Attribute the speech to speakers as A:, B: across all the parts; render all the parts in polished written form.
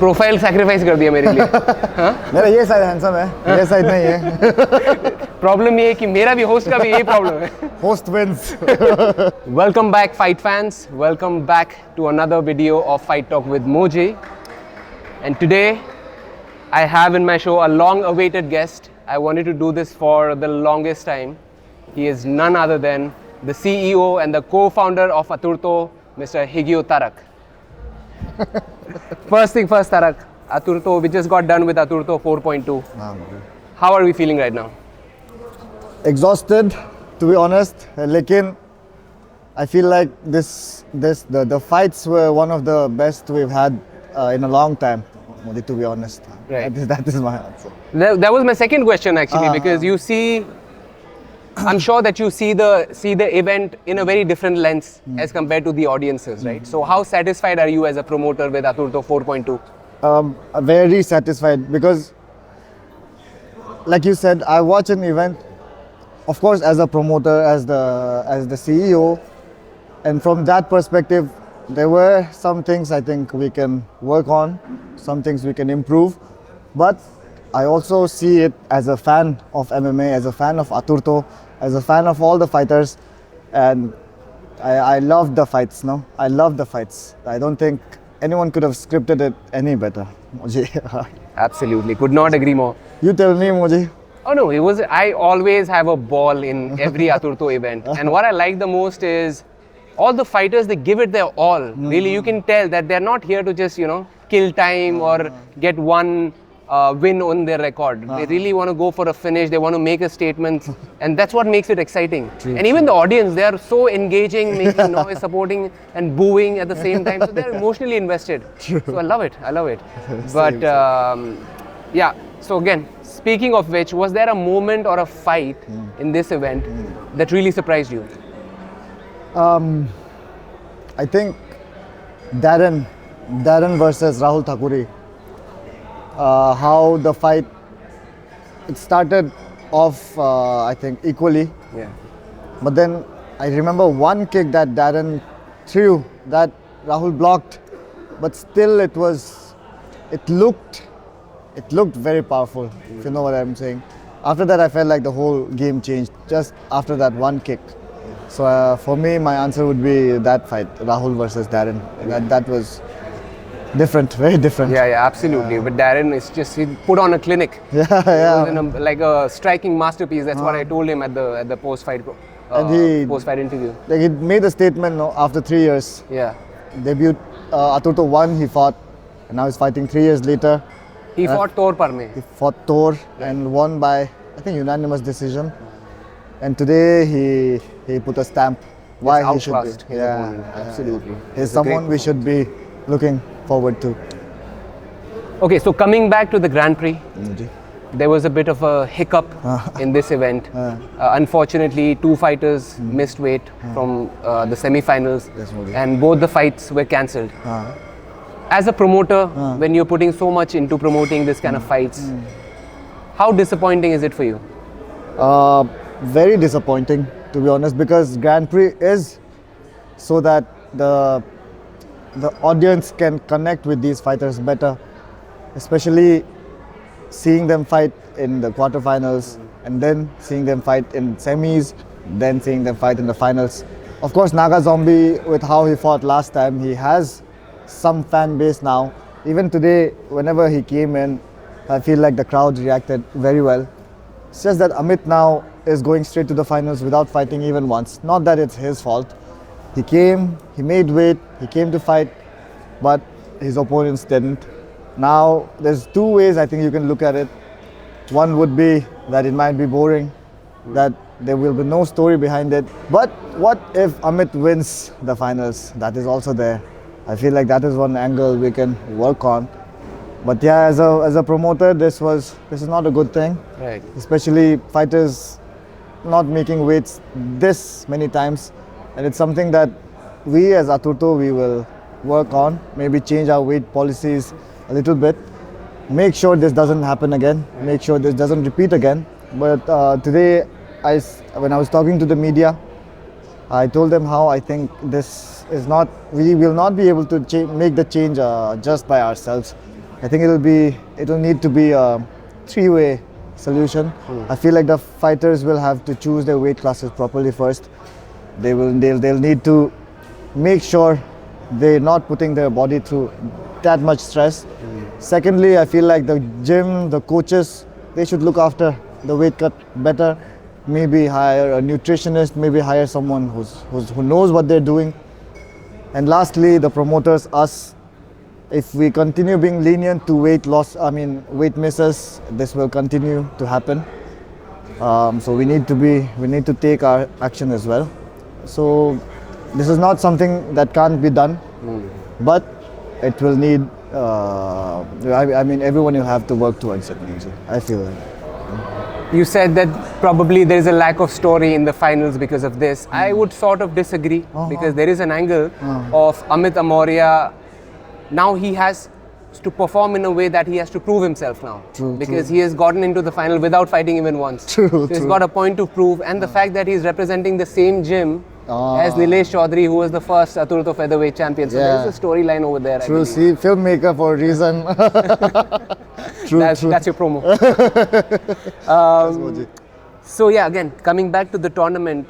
A: Profile sacrifice कर दिया मेरे लिए.
B: मेरा ये साइड हैंडसम है, ये साइड नहीं है.
A: प्रॉब्लम ये है कि मेरा भी होस्ट का भी यही प्रॉब्लम है.
B: Host wins.
A: Welcome back, fight fans. Welcome back to another video of Fight Talk with Moji. And today, I have in my show a long-awaited guest. I wanted to do this for the longest time. He is none other than the CEO and the co-founder of Aturto, Mr. Higio Taarak. First thing first, Taarak. Aturto, we just got done with Aturto 4.2. How are we feeling right now?
B: Exhausted, to be honest. Lekin, I feel like the fights were one of the best we've had in a long time. To be honest,
A: right.
B: That is my answer.
A: That was my second question actually, because you see, I'm sure that you see the event in a very different lens as compared to the audiences, right? So how satisfied are you as a promoter with Aturto 4.2?
B: Very satisfied, because like you said, I watch an event, of course, as a promoter, as the CEO, and from that perspective, there were some things I think we can work on, some things we can improve, but I also see it as a fan of MMA, as a fan of Aturto, as a fan of all the fighters, and I love the fights, no? I love the fights. I don't think anyone could have scripted it any better, Moji.
A: Absolutely, could not agree more.
B: You tell me, Moji.
A: Oh no, I always have a ball in every Aturto event, and what I like the most is all the fighters, they give it their all. Really, you can tell that they're not here to just, kill time or get one win on their record. They really want to go for a finish, they want to make a statement, and that's what makes it exciting. True, and even the audience, they are so engaging, making noise, supporting and booing at the same time, so they're emotionally invested. True. So I love it. But yeah, so again, speaking of which, was there a moment or a fight in this event that really surprised you?
B: I think Darren versus Rahul Thakuri. How the fight, it started off I think equally.
A: Yeah.
B: But then I remember one kick that Darren threw that Rahul blocked, but still it looked very powerful, if you know what I'm saying. After that I felt like the whole game changed just after that one kick. So for me, my answer would be that fight, Rahul versus Darren. That was different, very different.
A: Yeah, absolutely. But Darren is he put on a clinic.
B: Yeah.
A: It was like a striking masterpiece. That's what I told him at the post-fight interview.
B: Like, he made a statement after 3 years.
A: Yeah.
B: Debut, Aturto won, he fought, and now he's fighting 3 years later.
A: He fought Tor par mein.
B: He fought Tor and won by, I think, unanimous decision. And today he put a stamp why he should be.
A: Yeah, absolutely.
B: He's someone we should be looking forward to.
A: Okay, so coming back to the Grand Prix, there was a bit of a hiccup in this event. Unfortunately, two fighters missed weight from the semi-finals, and both the fights were cancelled. As a promoter, when you're putting so much into promoting this kind of fights, how disappointing is it for you?
B: Very disappointing, to be honest, because Grand Prix is so that the audience can connect with these fighters better, especially seeing them fight in the quarterfinals and then seeing them fight in semis, then seeing them fight in the finals. Of course, Naga Zombie, with how he fought last time, he has some fan base now. Even today, whenever he came in, I feel like the crowd reacted very well. It's just that Amit now is going straight to the finals without fighting even once. Not that it's his fault. He came, he made weight, he came to fight, but his opponents didn't. Now, there's two ways I think you can look at it. One would be that it might be boring, that there will be no story behind it. But what if Amit wins the finals? That is also there. I feel like that is one angle we can work on. But yeah, as a promoter, this is not a good thing.
A: Right.
B: Especially fighters not making weights this many times, and it's something that we as Aturto we will work on. Maybe change our weight policies a little bit. Make sure this doesn't happen again. Make sure this doesn't repeat again. But today, when I was talking to the media, I told them how I think this is not. We will not be able to make the change just by ourselves. I think it will need to be a three-way solution. I feel like the fighters will have to choose their weight classes properly first. They'll need to make sure they're not putting their body through that much stress. Secondly, I feel like the gym, the coaches, they should look after the weight cut better. Maybe hire a nutritionist, maybe hire someone who knows what they're doing. And lastly, the promoters, us, if we continue being lenient to weight misses, this will continue to happen. So we need to take our action as well. So this is not something that can't be done, but it will need. Everyone will have to work towards it. I feel like.
A: You said that probably there is a lack of story in the finals because of this. I would sort of disagree because there is an angle of Amit Amoria. Now he has to perform in a way that he has to prove himself now. Because he has gotten into the final without fighting even once. So he's got a point to prove, and the fact that he's representing the same gym as Nilesh Chaudhary, who was the first Aturto featherweight champion. So there's a storyline over there.
B: True, see, filmmaker for a reason.
A: That's your promo. So yeah, again, coming back to the tournament,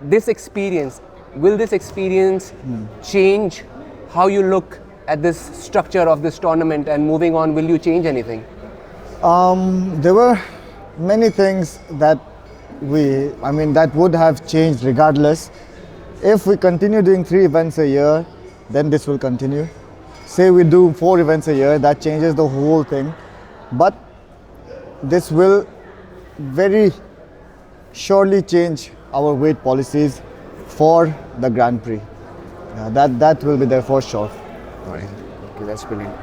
A: this experience, will this experience change how you look at this structure of this tournament, and moving on, will you change anything?
B: There were many things that that would have changed regardless. If we continue doing 3 events a year, then this will continue. Say we do 4 events a year, that changes the whole thing. But this will very surely change our weight policies for the Grand Prix. That will be there for sure.
A: Right. Okay, that's brilliant.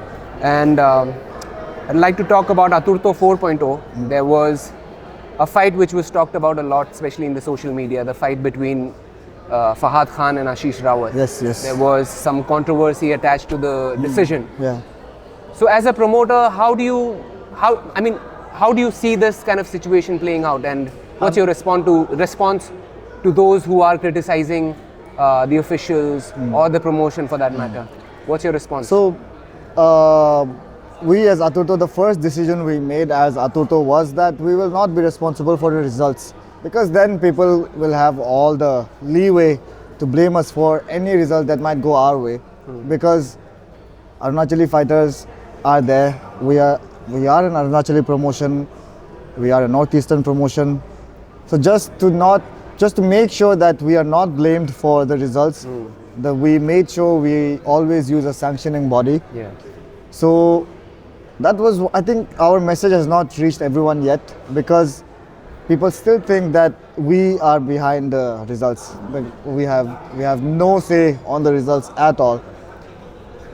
A: And I'd like to talk about Aturto 4.0. There was a fight which was talked about a lot, especially in the social media, the fight between Fahad Khan and Ashish Rawat.
B: Yes.
A: There was some controversy attached to the decision.
B: Yeah.
A: So as a promoter, how do you see this kind of situation playing out, and what's your response to those who are criticizing the officials or the promotion for that matter? What's your response?
B: So, we as Aturto, the first decision we made as Aturto was that we will not be responsible for the results, because then people will have all the leeway to blame us for any result that might go our way. Because Arunachali fighters are there. We are an Arunachali promotion. We are a Northeastern promotion. So just to make sure that we are not blamed for the results, we made sure we always use a sanctioning body.
A: Yeah.
B: So that was, I think our message has not reached everyone yet, because people still think that we are behind the results. We have no say on the results at all.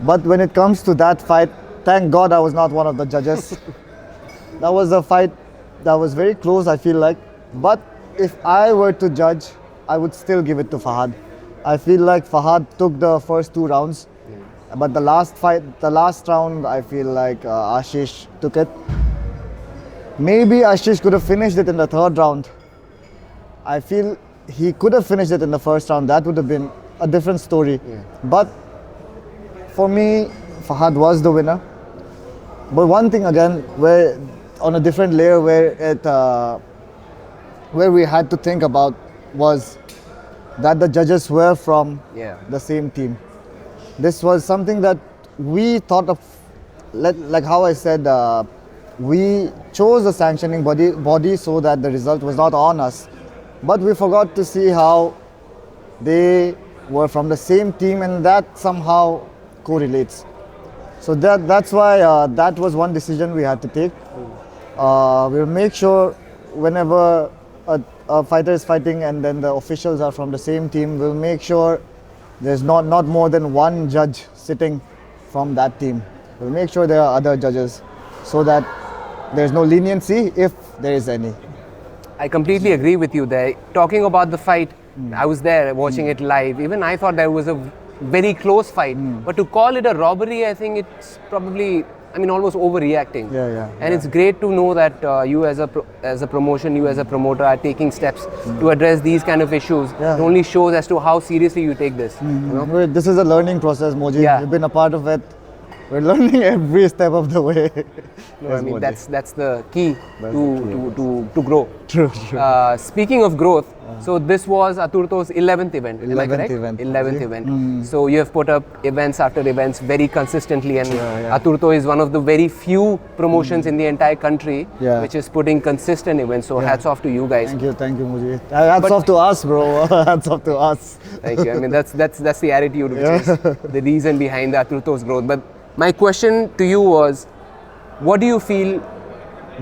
B: But when it comes to that fight, thank God I was not one of the judges. That was a fight that was very close, I feel like. But if I were to judge, I would still give it to Fahad. I feel like Fahad took the first 2 rounds. But the last round, I feel like Ashish took it. Maybe Ashish could have finished it in the 3rd round. I feel he could have finished it in the 1st round. That would have been a different story. But for me, Fahad was the winner. But one thing again, where on a different layer, where we had to think about was that the judges were from the same team. This was something that we thought of, like how I said, we chose a sanctioning body so that the result was not on us. But we forgot to see how they were from the same team, and that somehow correlates. So that's why that was one decision we had to take. We'll make sure whenever a fighter is fighting and then the officials are from the same team, we'll make sure there's not more than one judge sitting from that team. We'll make sure there are other judges so that there's no leniency if there is any.
A: I completely agree with you there. Talking about the fight, I was there watching it live. Even I thought that was a very close fight. But to call it a robbery, I think it's probably, almost overreacting. And it's great to know that you as a promotion, you as a promoter are taking steps to address these kind of issues. It only shows as to how seriously you take this. You know?
B: This is a learning process, Moji. You've been a part of it. We're learning every step of the way.
A: No,
B: Yes,
A: I mean
B: Moji.
A: that's the key
B: That's
A: to grow.
B: True.
A: Speaking of growth, so this was Aturto's 11th event. Am I
B: 11th
A: correct?
B: event,
A: 11th
B: Moji.
A: event. So you have put up events after events very consistently, and
B: Yeah.
A: Aturto is one of the very few promotions in the entire country
B: Yeah.
A: which is putting consistent events. So hats off to you guys.
B: Thank you, Moji. Hats off to us, bro. Hats off to us.
A: Thank you. I mean that's the attitude which is the reason behind the Aturto's growth. But my question to you was, what do you feel?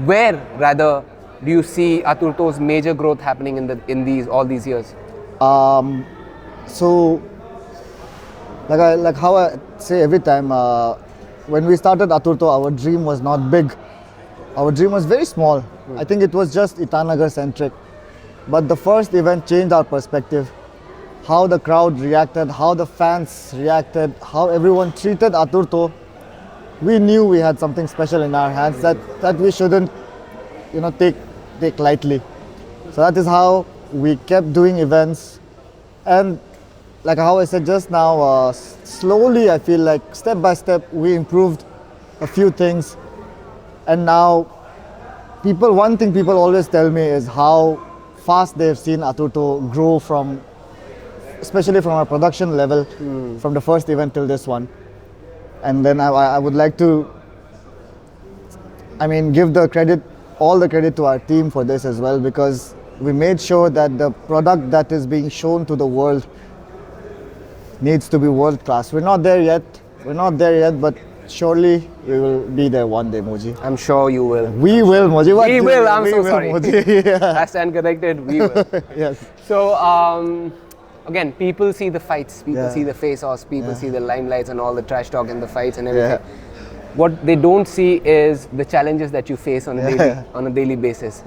A: Where rather do you see Aturto's major growth happening in all these years?
B: So, like how I say every time, when we started Aturto, our dream was not big. Our dream was very small. I think it was just Itanagar centric. But the first event changed our perspective. How the crowd reacted, how the fans reacted, how everyone treated Aturto. We knew we had something special in our hands that we shouldn't, take lightly. So that is how we kept doing events, and like how I said just now, slowly I feel like step by step we improved a few things, and now one thing people always tell me is how fast they've seen Aturto grow especially from our production level, from the first event till this one. And then I would like to, give all the credit to our team for this as well, because we made sure that the product that is being shown to the world needs to be world class. We're not there yet, but surely we will be there one day, Moji.
A: I'm sure you will.
B: We will, Moji.
A: We will. I'm so sorry.
B: Moji. Yeah.
A: I stand corrected. We will.
B: Yes.
A: So again, people see the fights, people see the face-offs, people see the limelights and all the trash talk and the fights and everything.
B: Yeah.
A: What they don't see is the challenges that you face on a daily basis.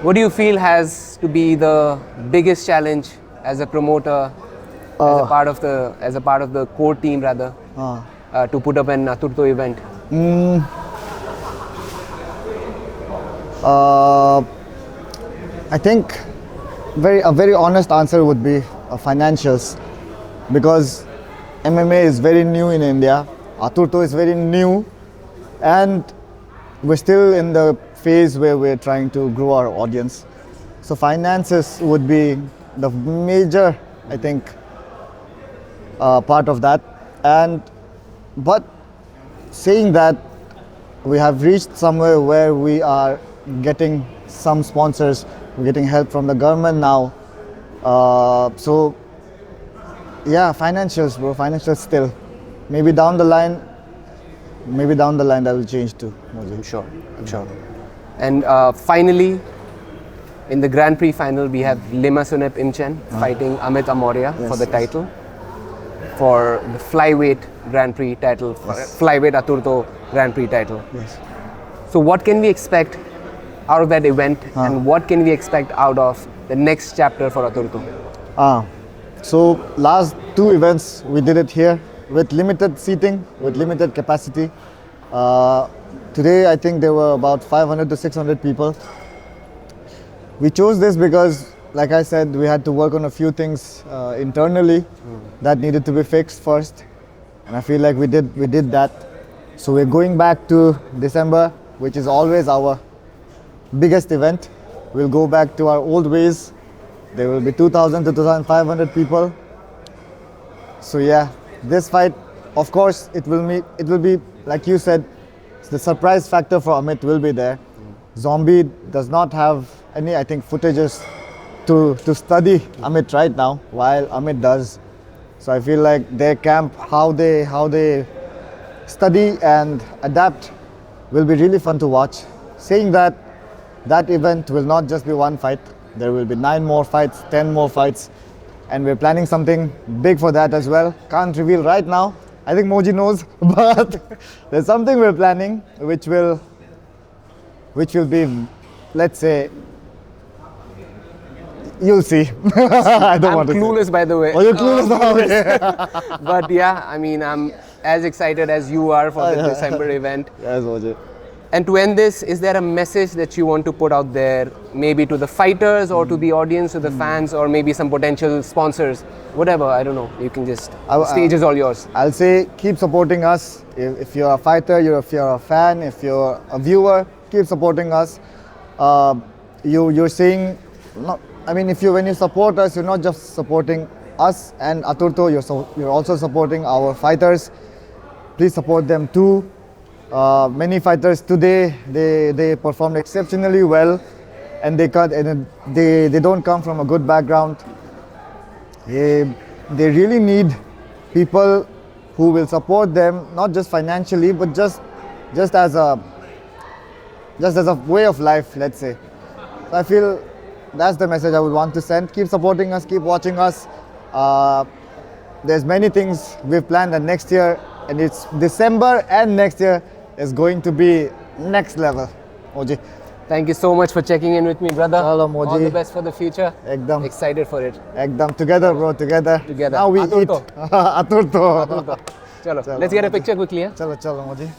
A: What do you feel has to be the biggest challenge as a promoter, as a part of the core team rather, to put up an Aturto event?
B: I think a very honest answer would be financials, because MMA is very new in India, Aturto is very new, and we're still in the phase where we're trying to grow our audience. So finances would be the major, I think, part of that. But saying that, we have reached somewhere where we are getting some sponsors, we're getting help from the government now. So yeah, financials, bro, financials still. Maybe down the line that will change too.
A: I'm sure. And finally, in the Grand Prix Final, we have Limasunep Imchen fighting Amit Amoria for the title, for the Flyweight Grand Prix title, Flyweight Aturto Grand Prix title.
B: Yes.
A: So what can we expect out of that event, and what can we expect out of the next chapter for Aturto?
B: So last two events we did it here with limited seating, with limited capacity. Today I think there were about 500 to 600 people. We chose this because, like I said, we had to work on a few things internally that needed to be fixed first, and I feel like we did that. So we're going back to December, which is always our biggest event. We'll go back to our old ways. There will be 2,000 to 2,500 people. So yeah, this fight, of course, it will be, like you said, the surprise factor for Amit will be there. Zombie does not have any, I think, footages to study Amit right now, while Amit does. So I feel like their camp, how they study and adapt, will be really fun to watch. Saying that event will not just be one fight. There will be 9 more fights, 10 more fights, and we're planning something big for that as well. Can't reveal right now. I think Moji knows, but there's something we're planning which will be, let's say, you'll see. I don't want to.
A: I'm clueless, by the way.
B: Oh, you're clueless now.
A: But yeah, I mean, I'm as excited as you are for the December event.
B: Yes, Moji.
A: And to end this, is there a message that you want to put out there, maybe to the fighters or to the audience, to the fans, or maybe some potential sponsors, whatever, I don't know. You can just, the stage is all yours.
B: I'll say keep supporting us. If you're a fighter, if you're a fan, if you're a viewer, keep supporting us. You're seeing, when you support us, you're not just supporting us and Aturto, you're also supporting our fighters. Please support them too. Many fighters today, they performed exceptionally well, and they don't come from a good background. They really need people who will support them, not just financially, but just as a way of life, let's say. So I feel that's the message I would want to send. Keep supporting us, keep watching us. There's many things we've planned, and next year, and it's December and next year is going to be next level. Moji.
A: Thank you so much for checking in with me, brother.
B: Hello, Moji.
A: All the best for the future.
B: Ekdam.
A: Excited for it.
B: Ekdam. Together, bro. Together.
A: Together.
B: Now we
A: Aturto.
B: eat. Aturto.
A: Chalo. Let's get a picture quickly.
B: Chalo, Moji.